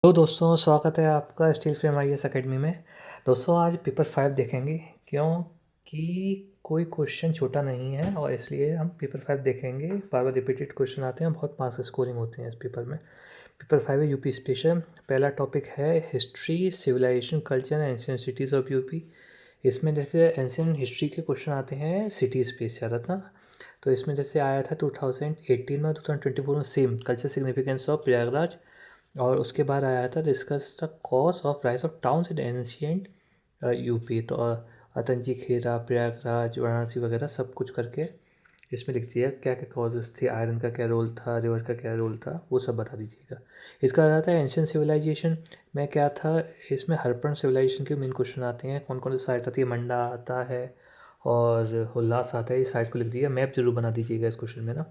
तो दोस्तों स्वागत है आपका स्टील फ्रेम आईएएस अकेडमी में। दोस्तों आज पेपर 5 देखेंगे क्योंकि कोई क्वेश्चन छोटा नहीं है और इसलिए हम पेपर 5 देखेंगे। बार बार रिपीटेड क्वेश्चन आते हैं, बहुत मार्क्स स्कोरिंग होते हैं इस पेपर में। पेपर 5 है यूपी स्पेशल। पहला टॉपिक है history, civilisation, culture and ancient cities of UP. इसमें जैसे एंशिएंट हिस्ट्री के क्वेश्चन आते हैं सिटी स्पेस ज़्यादातर। तो इसमें जैसे आया था 2018 में, 2024 में same culture significance of Prayagraj. और उसके बाद आया था discuss the cause of rise of towns in ancient UP. तो अतंजी खेरा, प्रयागराज, वाराणसी वगैरह सब कुछ करके इसमें लिख दिया क्या क्या कॉजेस थे, आयरन का क्या रोल था, रिवर का क्या रोल था, वो सब बता दीजिएगा। इसका आता था एंशियंट सिविलाइजेशन में क्या था। इसमें हड़प्पन सिविलाइजेशन के मेन क्वेश्चन आते हैं, कौन कौन सी साइट आती है। मंडा आता है और हुल्लास आता है, इस साइट को लिख दिया। मैप जरूर बना दीजिएगा इस क्वेश्चन में ना।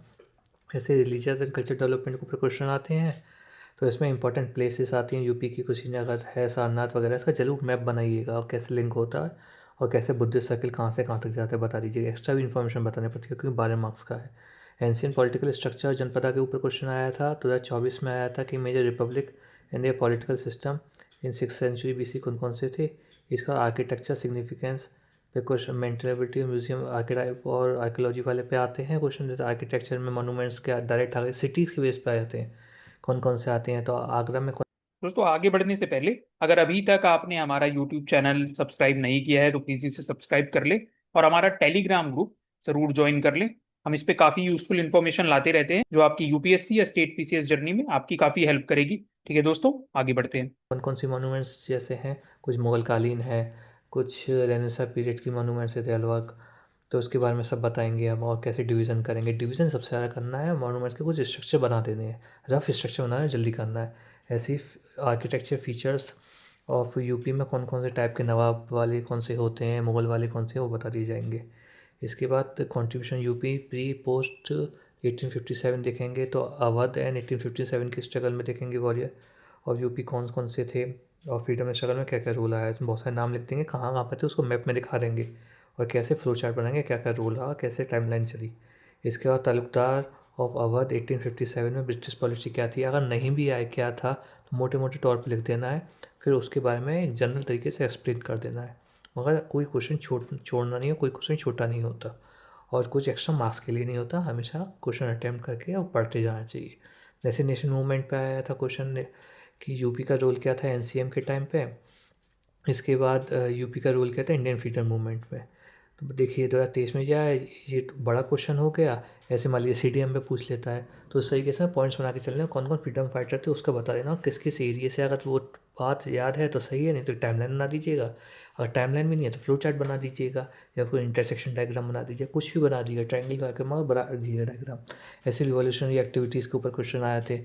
ऐसे रिलीजियस एंड कल्चर डेवलपमेंट के ऊपर क्वेश्चन आते हैं, तो इसमें इंपॉर्टेंट प्लेसेस आती हैं यूपी की, कुशीनगर है, सारनाथ वगैरह। इसका जरूर मैप बनाइएगा और कैसे लिंक होता है और कैसे बुद्धिस्ट सर्किल कहाँ से कहाँ तक जाता है बता दीजिएगा। एक्स्ट्रा भी इन्फॉर्मेशन बताने पड़ती है क्योंकि 12 मार्क्स का है। एंशियंट पॉलिटिकल स्ट्रक्चर जनपदा के ऊपर क्वेश्चन आया था 2024 में। आया था कि major republic in the political system in 6th century BC कौन कौन से थे। इसका आर्किटेक्चर सिग्निफिकेंस पे क्वेश्चन, मेंटेनेबिलिटी म्यूजियम, आर्किटाइप और आर्कियोलॉजी वाले पे आते हैं क्वेश्चन। जैसे आर्किटेक्चर में मोनूमेंट्स के डायरेक्ट आ गए, सिटीज़ के बेस पे आ जाते हैं कौन कौन से आते हैं। तो आगरा में दोस्तों आगे बढ़ने से पहले अगर अभी तक आपने हमारा यूट्यूब चैनल सब्सक्राइब नहीं किया है तो प्लीज इसे सब्सक्राइब कर ले और हमारा टेलीग्राम ग्रुप जरूर ज्वाइन कर ले। हम इस पे काफी यूजफुल इन्फॉर्मेशन लाते रहते हैं जो आपकी यूपीएससी या स्टेट पीसीएस जर्नी में आपकी काफी हेल्प करेगी। ठीक है दोस्तों, आगे बढ़ते हैं। कौन कौन सी मोनूमेंट्स जैसे हैं, कुछ मुगल कालीन है, कुछ रेनेसां पीरियड की मोनूमेंट्स है दयालबाग। तो उसके बारे में सब बताएंगे हम और कैसे डिवीज़न करेंगे। डिवीज़न सबसे ज़्यादा करना है, मोनूमेंट्स के कुछ स्ट्रक्चर बना देने हैं, रफ स्ट्रक्चर बनाना है, जल्दी करना है। ऐसी आर्किटेक्चर फीचर्स ऑफ यूपी में कौन कौन से टाइप के नवाब वाले कौन से होते हैं, मुगल वाले कौन से हैं, वो बता दिए जाएंगे। इसके बाद कंट्रीब्यूशन यूपी प्री पोस्ट 1857 देखेंगे, तो अवध एंड 1857 के स्ट्रगल में देखेंगे वॉरियर। और यूपी कौन कौन से थे और फ्रीडम स्ट्रगल में क्या क्या रोल आया, इसमें बहुत सारे नाम लिख देंगे, कहाँ कहाँ पर थे उसको मैप में दिखा देंगे। और कैसे फ्लो चार्ट बनाएंगे, क्या क्या रोल रहा, कैसे टाइमलाइन चली। इसके बाद तालुकदार ऑफ अवध 1857 में ब्रिटिश पॉलिसी क्या थी। अगर नहीं भी आए क्या था तो मोटे मोटे तौर पर लिख देना है, फिर उसके बारे में एक जनरल तरीके से एक्सप्लेन कर देना है। मगर कोई क्वेश्चन छोड़ना नहीं है, कोई क्वेश्चन छोटा नहीं होता और कुछ एक्स्ट्रा मार्क्स के लिए नहीं होता। हमेशा क्वेश्चन अटैम्प्ट करके और पढ़ते जाना चाहिए। जैसे नेशन मूवमेंट पे आया था क्वेश्चन कि यूपी का रोल क्या था एनसीएम के टाइम पे। इसके बाद यूपी का रोल क्या था इंडियन फ्रीडम मूवमेंट में। तो देखिए 2023 में क्या है, ये तो बड़ा क्वेश्चन हो गया। ऐसे मान लीजिए सीडीएम पे पूछ लेता है, तो इस तरीके से पॉइंट्स बना के चलने कौन कौन फ्रीडम फाइटर थे उसका बता देना, किस किस एरिया से। अगर वो बात याद है तो सही है, नहीं तो टाइमलाइन बना दीजिएगा। अगर टाइमलाइन भी नहीं है तो फ्लो चार्ट बना दीजिएगा या कोई इंटरसेक्शन डायग्राम बना दीजिए, कुछ भी बना दीजिएगा, ट्रायंगल डायग्राम बना दीजिएगा डायग्राम। ऐसे रिवॉल्यूशनरी एक्टिविटीज़ के ऊपर क्वेश्चन आए थे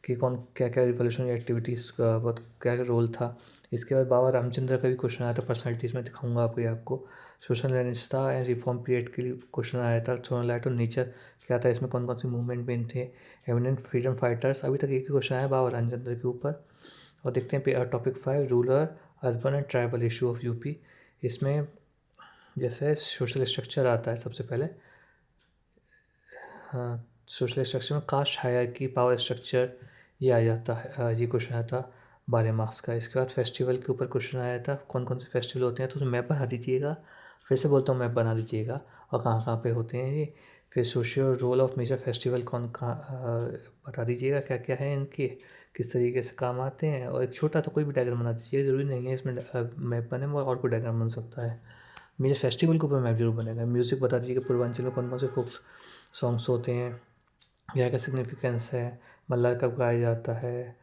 कि कौन क्या क्या रिवॉल्यूशनरी एक्टिविटीज़ का बहुत क्या क्या रोल था। इसके बाद बाबा रामचंद्र का भी क्वेश्चन आया था, पर्सनैलिटीज़ में दिखाऊंगा आपको ये आपको। Social renaissance and reform period के लिए क्वेश्चन आया था। थ्रोन लाइट ऑन नेचर क्या था, इसमें कौन कौन सी मूवमेंट में थे। एमिनेंट फ्रीडम फाइटर्स, अभी तक एक ही क्वेश्चन आया बाबा रामचंद्र के ऊपर। और देखते हैं topic 5 rural urban and tribal issue of UP. इसमें जैसे सोशल स्ट्रक्चर आता है सबसे पहले। हाँ, सोशल स्ट्रक्चर में कास्ट हायरार्की, पावर स्ट्रक्चर, ये आ जाता है। ये क्वेश्चन आया था 12 मार्क्स का। इसके बाद फेस्टिवल के ऊपर क्वेश्चन आया था, कौन कौन से फेस्टिवल होते हैं, तो उसमें मैप बना दीजिएगा। फिर से बोलता हूँ मैप बना दीजिएगा और कहाँ कहाँ पे होते हैं ये। फिर socio role of major festival कौन कहाँ बता दीजिएगा क्या क्या है इनके, किस तरीके से काम आते हैं। और एक छोटा सा कोई भी डायग्राम बना दीजिएगा, ज़रूरी नहीं है इसमें मैप बने, और कोई डायग्राम बन सकता है। मेरे फेस्टिवल के ऊपर मैप जरूर बनेगा। म्यूज़िक बता दीजिए कि पूर्वांचल में कौन कौन से फोक सॉन्ग्स होते हैं, क्या क्या सिग्निफिकेंस है, मल्लार कब गाया जाता है,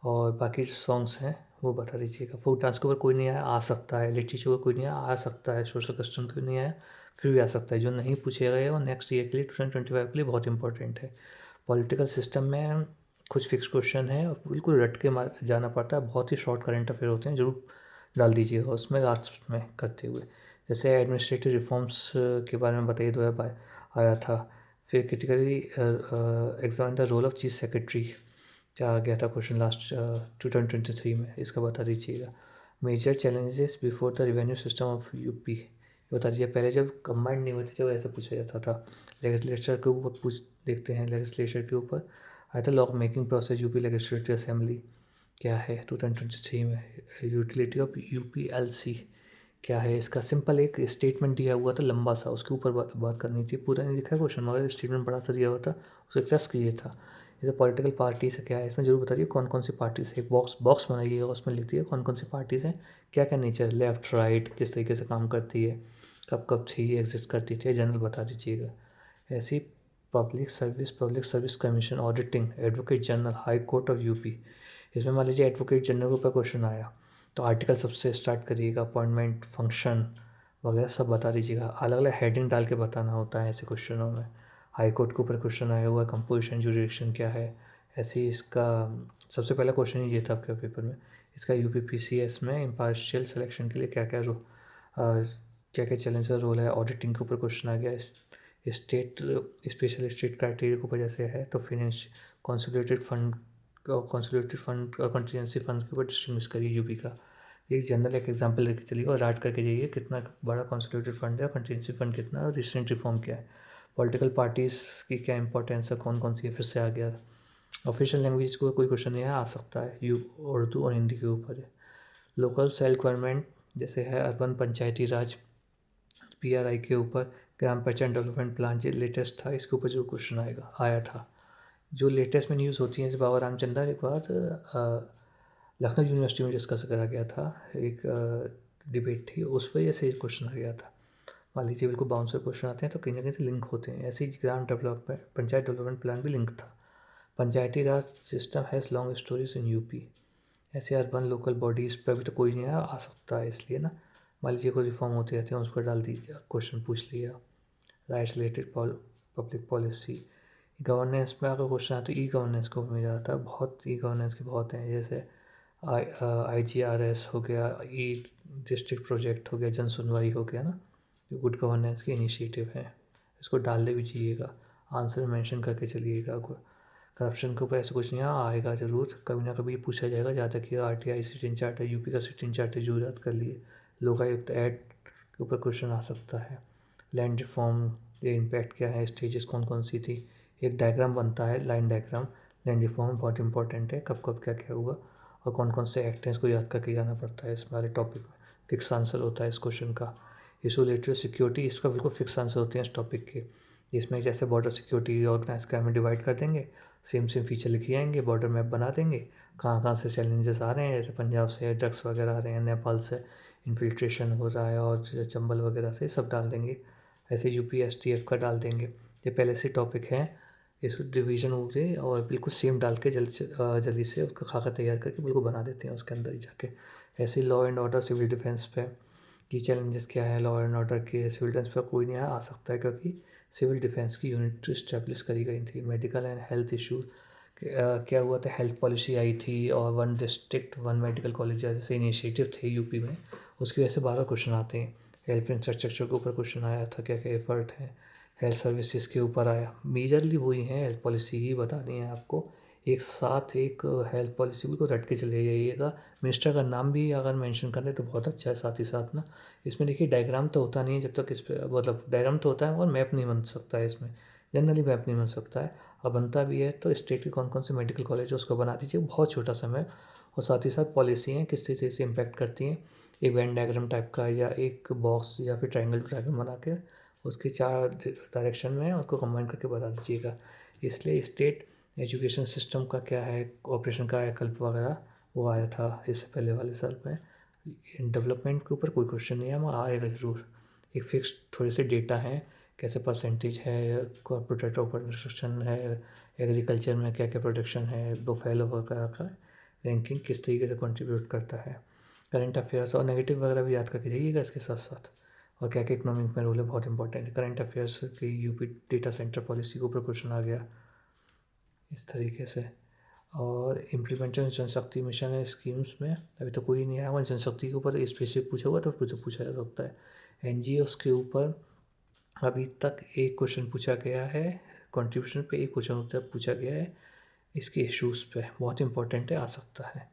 और बाकी सॉन्ग्स हैं वो बता दीजिएगा। फोक डांस के ऊपर कोई नहीं आया, आ सकता है। लिटरेचर के ऊपर कोई नहीं आया, आ सकता है। सोशल कस्टम के नहीं आया, फिर भी आ सकता है। जो नहीं पूछेगा ये वो नेक्स्ट ईयर के लिए 2025 के लिए बहुत इंपॉर्टेंट है। पॉलिटिकल सिस्टम में कुछ फिक्स क्वेश्चन है और बिल्कुल रट के मार जाना पड़ता है, बहुत ही शॉर्ट करंट अफेयर होते हैं, जरूर डाल दीजिएगा उसमें लास्ट में करते हुए। जैसे एडमिनिस्ट्रेटिव रिफॉर्म्स के बारे में बताइए, 2000 आया था। फिर critically examine the role of chief secretary, क्या आ गया था क्वेश्चन लास्ट 2023 में, इसका बता दीजिएगा। Major challenges before the revenue system of UP बता दीजिए। पहले जब कंबाइंड नहीं होती जब ऐसा पूछा जाता था। लेजिस्लेचर के ऊपर पूछ देखते हैं, लेजिस्लेचर के ऊपर आया था law making process UP legislative assembly. क्या है 2023 में, यूटिलिटी ऑफ यूपीएलसी क्या है इसका। सिंपल एक स्टेटमेंट दिया हुआ था लंबा सा, उसके ऊपर बात करनी थी। पूरा नहीं लिखा है क्वेश्चन, मगर स्टेटमेंट बड़ा सा दिया हुआ था, उसे ट्रस्ट किया था। जैसे पॉलिटिकल पार्टी से क्या है, इसमें जरूर बताइए कौन कौन सी पार्टी से। एक बॉक्स बनाइएगा, उसमें लिख दिए कौन कौन सी पार्टीज हैं, क्या क्या नेचर है, लेफ्ट राइट, किस तरीके से काम करती है, कब कब थी, एग्जिस्ट करती थी, जनरल बता दीजिएगा। ऐसी public service commission, auditing, advocate general, high court of UP. इसमें मान लीजिए एडवोकेट जनरल के ऊपर क्वेश्चन आया, तो आर्टिकल सबसे स्टार्ट करिएगा, अपॉइंटमेंट, फंक्शन वगैरह सब बता दीजिएगा। अलग अलग हेडिंग डाल के बताना होता है ऐसे क्वेश्चनों में। हाई कोर्ट के ऊपर क्वेश्चन आया हुआ है, कंपोजिशन जुरिडिक्शन क्या है। ऐसे ही इसका सबसे पहला क्वेश्चन ही ये था आपके पेपर में। इसका यूपीपीसीएस में इम्पार्शियल सिलेक्शन के लिए क्या क्या चैलेंज रोल है। ऑडिटिंग के ऊपर क्वेश्चन आ गया। स्टेट स्पेशल स्टेट क्राइटेरिया के ऊपर जैसे है, तो फिनेंस कंसोलिडेटेड फंड और कंटीजेंसी फंड के ऊपर डिस्टिंग्विश करिए यूपी का। एक जनरल एक एग्जांपल लेके चलिए और ऐड करके जाइए कितना बड़ा कंसोलिडेटेड फंड है और कंटीजेंसी फंड कितना है और रिसेंट रिफॉर्म क्या है। पॉलिटिकल पार्टीज़ की क्या इंपॉर्टेंस है, कौन कौन सी है, फिर से आ गया। ऑफिशियल लैंग्वेज को कोई क्वेश्चन नहीं है, आ सकता है, उर्दू और हिंदी के ऊपर है। लोकल सेल्फ गवर्नमेंट जैसे है, अर्बन पंचायती राज, पीआरआई के ऊपर, ग्राम पंचायत डेवलपमेंट प्लान जो लेटेस्ट था, इसके ऊपर जो क्वेश्चन आया था। जो लेटेस्ट में न्यूज़ होती हैं, जैसे बाबा रामचंद्र एक बार लखनऊ यूनिवर्सिटी में डिस्कस करा गया था, एक डिबेट थी, उस वजह से क्वेश्चन आ गया था। मान लीजिए बिल्कुल बाउंसर क्वेश्चन आते हैं तो कहीं ना कहीं से लिंक होते हैं। ऐसे ही gram development panchayat development plan भी लिंक था। Panchayati Raj system has long stories in UP. ऐसे अर्बन लोकल बॉडीज़ पर भी तो कोई नहीं आ सकता है, इसलिए ना मान लीजिए कोई रिफॉर्म होते रहते हैं, उस पर डाल दीजिए, क्वेश्चन पूछ लिया। Rights related public policy. Governance में अगर क्वेश्चन आता है, ई गवर्नेंस को मिल जाता है, बहुत ई गवर्नेंस के बहुत हैं, जैसे IGRS हो गया, ई डिस्ट्रिक्ट प्रोजेक्ट हो गया, जन सुनवाई हो गया ना, जो गुड गवर्नेंस के इनिशिएटिव हैं, इसको डालने भी चाहिएगा, आंसर मेंशन करके चलिएगा। करप्शन के ऊपर ऐसा कुछ नहीं आएगा, ज़रूर कभी ना कभी पूछा जाएगा। जहाँ तक कि RTI सिटीजन चार्टर, यूपी का सिटीजन चार्टर जरूर याद कर लिए। लोकायुक्त एक्ट के ऊपर क्वेश्चन आ सकता है। लैंड रिफॉर्म, ये इम्पैक्ट क्या है, स्टेजेस कौन कौन सी थी, एक डायग्राम बनता है, लाइन डायग्राम। लैंड रिफॉर्म बहुत इंपॉर्टेंट है, कब कब क्या क्या हुआ और कौन कौन से एक्ट हैं, इसको याद करके जाना पड़ता है। इस वाले टॉपिक में फिक्स आंसर होता है इस क्वेश्चन का। इशू रिलेटेड सिक्योरिटी, इसका बिल्कुल फिक्स आंसर होते हैं इस टॉपिक के। इसमें जैसे बॉर्डर सिक्योरिटी ऑर्गेनाइज क्राइम में डिवाइड कर देंगे, सेम सेम फीचर लिखे आएंगे, बॉर्डर मैप बना देंगे, कहाँ कहाँ से चैलेंजेस आ रहे हैं, जैसे पंजाब से ड्रग्स वगैरह आ रहे हैं, नेपाल से इन्फिल्ट्रेशन हो रहा है और चंबल वगैरह से, सब डाल देंगे। ऐसे UP STF का डाल देंगे। ये पहले से टॉपिक है, इसको डिवीज़न हो गए और बिल्कुल सेम डाल के जल्दी से उसका खाका तैयार करके बिल्कुल बना देते हैं उसके अंदर ही जाके। ऐसे law and order, civil defence पे की चैलेंजेस क्या है, लॉ एंड ऑर्डर के। सिविल डिफेंस पर कोई नहीं आ सकता है क्योंकि सिविल डिफेंस की यूनिट इस्टेब्लिश करी गई थी। मेडिकल एंड हेल्थ इशू क्या हुआ था, हेल्थ पॉलिसी आई थी और 1 डिस्ट्रिक्ट 1 मेडिकल कॉलेज जैसे इनिशिएटिव थे यूपी में, उसकी वजह से 12 क्वेश्चन आते हैं। हेल्थ इंफ्रास्ट्रक्चर के ऊपर क्वेश्चन आया था, क्या क्या एफर्ट है। हेल्थ सर्विसेज के ऊपर आया, मेजरली वही है, हेल्थ पॉलिसी ही बतानी है आपको। एक साथ एक हेल्थ पॉलिसी बिल्कुल रट के चले जाइएगा। मिनिस्टर का नाम भी अगर मेंशन कर दें तो बहुत अच्छा है। साथ ही साथ ना इसमें देखिए डायग्राम तो होता नहीं है, जब तक इस पर मतलब डायग्राम तो होता है और मैप नहीं बन सकता है इसमें, जनरली मैप नहीं बन सकता है। और बनता भी है तो स्टेट के कौन कौन से मेडिकल कॉलेज है उसको बना दीजिए, बहुत छोटा सा मैप। और साथ ही साथ पॉलिसी हैं किस तरीके से इम्पैक्ट करती हैं, एक वेन डायग्राम टाइप का या एक बॉक्स या फिर ट्रायंगल डायग्राम बना के उसके 4 डायरेक्शन में उसको कंबाइन करके बता दीजिएगा। इसलिए स्टेट एजुकेशन सिस्टम का क्या है, ऑपरेशन का है, कल्प वगैरह वो आया था इससे पहले वाले साल में। डेवलपमेंट के ऊपर कोई क्वेश्चन नहीं है, वहाँ आएगा ज़रूर। एक फिक्स थोड़े से डेटा हैं, कैसे परसेंटेज है, प्रोटेक्ट ऑफ प्रोडक्शन है, एग्रीकल्चर में क्या क्या प्रोडक्शन है, बुफेलो वगैरह का रैंकिंग किस तरीके से कंट्रीब्यूट करता है। करंट अफेयर्स और नेगेटिव वगैरह भी याद करके जाइएगा इसके साथ साथ। और क्या क्या इकोनॉमिक में रोल है, बहुत इंपॉर्टेंट है। करंट अफेयर्स की यूपी डेटा सेंटर पॉलिसी के ऊपर क्वेश्चन आ गया इस तरीके से। और इम्प्लीमेंटेशन जनशक्ति मिशन है स्कीम्स में, अभी तो कोई नहीं आया हुआ जनशक्ति के ऊपर स्पेसिफिक पूछा हुआ तो पूछा जा सकता है। NGOs के ऊपर अभी तक एक क्वेश्चन पूछा गया है, कंट्रीब्यूशन पे एक क्वेश्चन पूछा गया है, इसके इश्यूज़ पे बहुत इंपॉर्टेंट है, आ सकता है।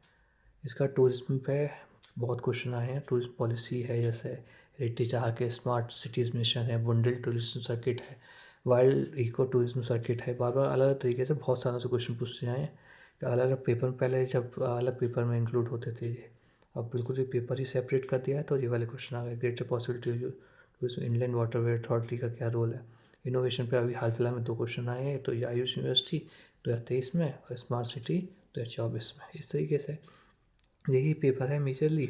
इसका टूरिज्म पे बहुत क्वेश्चन आए हैं। टूरिज्म पॉलिसी है, जैसे हेरिटेज जहाँ के स्मार्ट सिटीज़ मिशन है, बुंडेल टूरिज्म सर्किट है, वाइल्ड इको टूरिज्म सर्किट है, बार बार अलग अलग तरीके से बहुत सालों से क्वेश्चन पूछते आए हैं। अलग अलग पेपर पहले जब अलग पेपर में इंक्लूड होते थे ये, अब बिल्कुल ही पेपर ही सेपरेट कर दिया है। तो ये वाले क्वेश्चन आ गए। Greater possibility inland waterway authority का क्या रोल है। इनोवेशन पे अभी हाल फिलहाल में 2 क्वेश्चन आए हैं, तो ये आयुष यूनिवर्सिटी 2023 में और स्मार्ट सिटी 2024 में। इस तरीके से यही पेपर है मेजरली,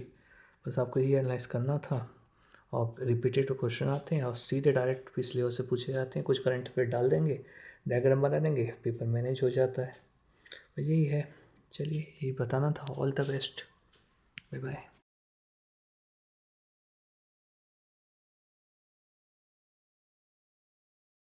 बस आपको ये एनालाइज करना था। और रिपीटेड क्वेश्चन आते हैं और सीधे डायरेक्ट पिछले से पूछे जाते हैं, कुछ करंट अफेयर डाल देंगे, डायग्राम बना देंगे, पेपर मैनेज हो जाता है। यही है, चलिए यही बताना था। All the best, bye bye.